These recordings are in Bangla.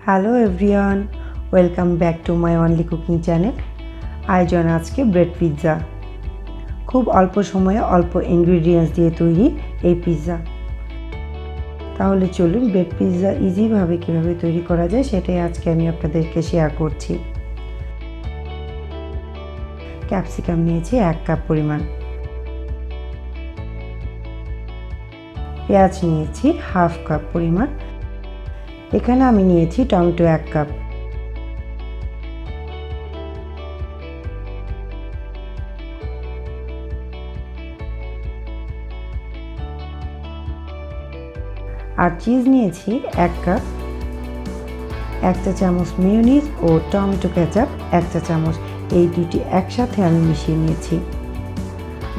Hello everyone, welcome back to my only cooking channel. আয়োজন আজকে ব্রেড পিৎজা। খুব অল্প সময়ে অল্প ইনগ্রিডিয়েন্টস দিয়ে তৈরি এই পিৎজা। তাহলে চলুন ব্রেড পিৎজা ইজিভাবে কীভাবে তৈরি করা যায় সেটাই আজকে আমি আপনাদেরকে শেয়ার করছি। ক্যাপসিকাম নিয়েছি 1 কাপ পরিমাণ, পেঁয়াজ নিয়েছি 1/2 কাপ পরিমাণ, এখানে আমি নিয়েছি টমেটো 1 কাপ, আর চিজ নিয়েছি 1 কাপ, 1 চা চামচ মেয়োনিজ ও টমেটো কেচাপ 1 চা চামচ, এই দুটি একসাথে আমি মিশিয়ে নিয়েছি।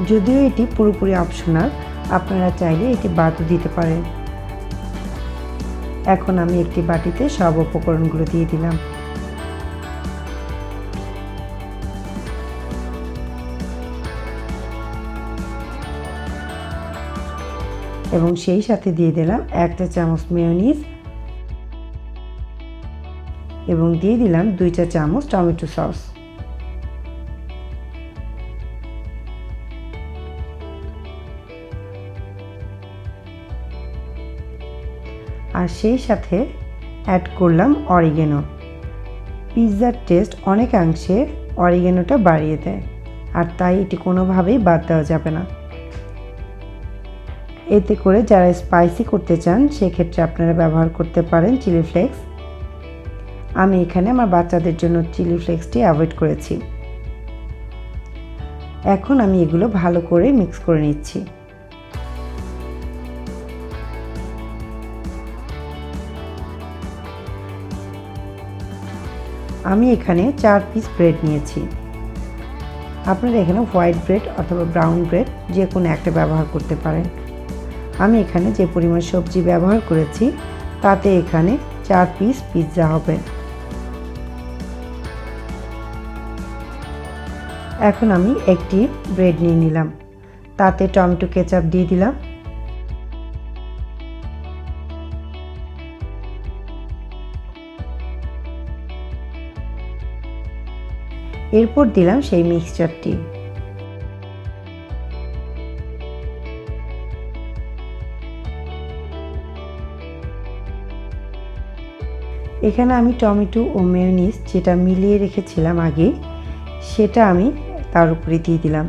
যদিও এটি পুরোপুরি অপশনাল, আপনারা চাইলে এটি বাদও দিতে পারেন। এখন আমি একটি বাটিতে সব উপকরণগুলো দিয়ে দিলাম। এবং সেই সাথে দিয়ে দিলাম 1 চা চামচ মেয়োনিজ এবং দিয়ে দিলাম 2 চা চামচ টমেটো সস। আর সেই সাথে অ্যাড করলাম অরিগেনো। পিৎজার টেস্ট অনেকাংশে অরিগেনোটা বাড়িয়ে দেয়, আর তাই এটি কোনোভাবেই বাদ দেওয়া যাবে না। এতে করে যারা স্পাইসি করতে চান সেক্ষেত্রে আপনারা ব্যবহার করতে পারেন চিলি ফ্লেক্স। আমি এখানে আমার বাচ্চাদের জন্য চিলি ফ্লেক্সটি অ্যাভয়েড করেছি। এখন আমি এগুলো ভালো করে মিক্স করে নিচ্ছি। আমি এখানে 4 পিস ব্রেড নিয়েছি। আপনারা এখানে হোয়াইট ব্রেড অথবা ব্রাউন ব্রেড যে কোনো একটা ব্যবহার করতে পারেন। আমি এখানে যে পরিমাণ সবজি ব্যবহার করেছি তাতে এখানে 4 পিস পিৎজা হবে। এখন আমি একটি ব্রেড নিয়ে নিলাম, তাতে টমেটো কেচাপ দিয়ে দিলাম, এরপর দিলাম সেই মিক্সচারটি। এখানে আমি টমেটো ও মেয়োনিজ যেটা মিলিয়ে রেখেছিলাম আগে, সেটা আমি তার উপরে দিয়ে দিলাম।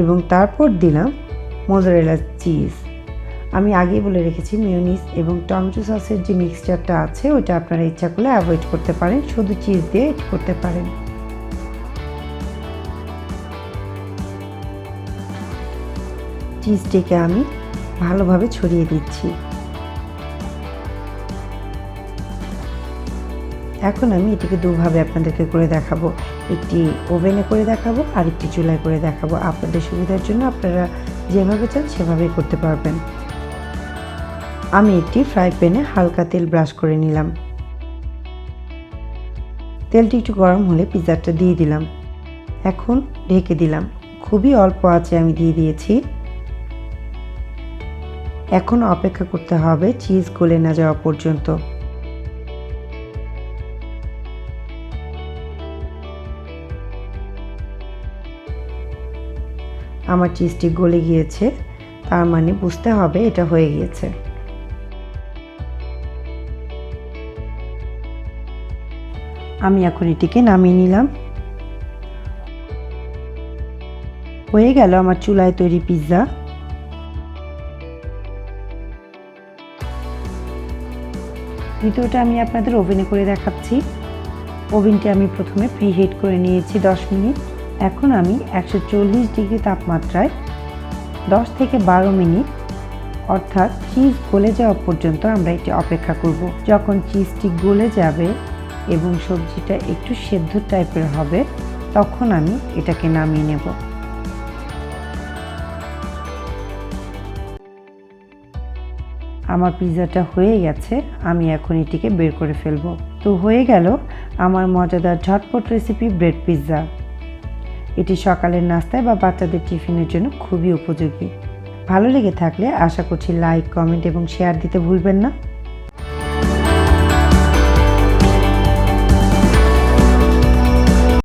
এবং তারপর দিলাম মোজারেলা চিজ। আমি আগেই বলে রেখেছি মেয়োনিজ এবং টমেটো সসের যে মিক্সচারটা আছে ওইটা আপনারা ইচ্ছা করলে অ্যাভয়েড করতে পারেন, শুধু চিজ দিয়ে এটি করতে পারেন। চিজটিকে আমি ভালোভাবে ছড়িয়ে দিচ্ছি। এখন আমি এটিকে দুভাবে আপনাদেরকে করে দেখাবো, একটি ওভেনে করে দেখাবো আর একটি চুলায় করে দেখাবো। আপনাদের সুবিধার জন্য আপনারা যেভাবে চান সেভাবেই করতে পারবেন। আমি একটি ফ্রাই প্যানে হালকা তেল ব্রাশ করে নিলাম। তেলটি একটু গরম হলে পিৎজাটা দিয়ে দিলাম। এখন ঢেকে দিলাম। খুবই অল্প আঁচে আমি দিয়ে দিয়েছি। এখন অপেক্ষা করতে হবে চিজ গলে না যাওয়া পর্যন্ত। আমার চিজটি গলে গিয়েছে, তার মানে বুঝতে হবে এটা হয়ে গিয়েছে। আমি এখন এটিকে নামিয়ে নিলাম। হয়ে গেল আমার চুলায় তৈরি পিৎজা। দ্বিতীয়টা আমি আপনাদের ওভেনে করে দেখাচ্ছি। ওভেনটি আমি প্রথমে প্রিহিট করে নিয়েছি 10 মিনিট। এখন আমি 140 ডিগ্রি তাপমাত্রায় 10 থেকে 12 মিনিট, অর্থাৎ চিজ গলে যাওয়া পর্যন্ত আমরা এটি অপেক্ষা করব। যখন চিজটি গলে যাবে এবং সবজিটা একটু সেদ্ধ টাইপের হবে তখন আমি এটাকে নামিয়ে নেব। আমার পিৎজাটা হয়ে গেছে, আমি এখন এটিকে বের করে ফেলবো। তো হয়ে গেল আমার মজাদার ঝটপট রেসিপি ব্রেড পিৎজা। এটি সকালের নাস্তায় বা বাচ্চাদের টিফিনের জন্য খুবই উপযোগী। ভালো লেগে থাকলে আশা করছি লাইক, কমেন্ট এবং শেয়ার দিতে ভুলবেন না।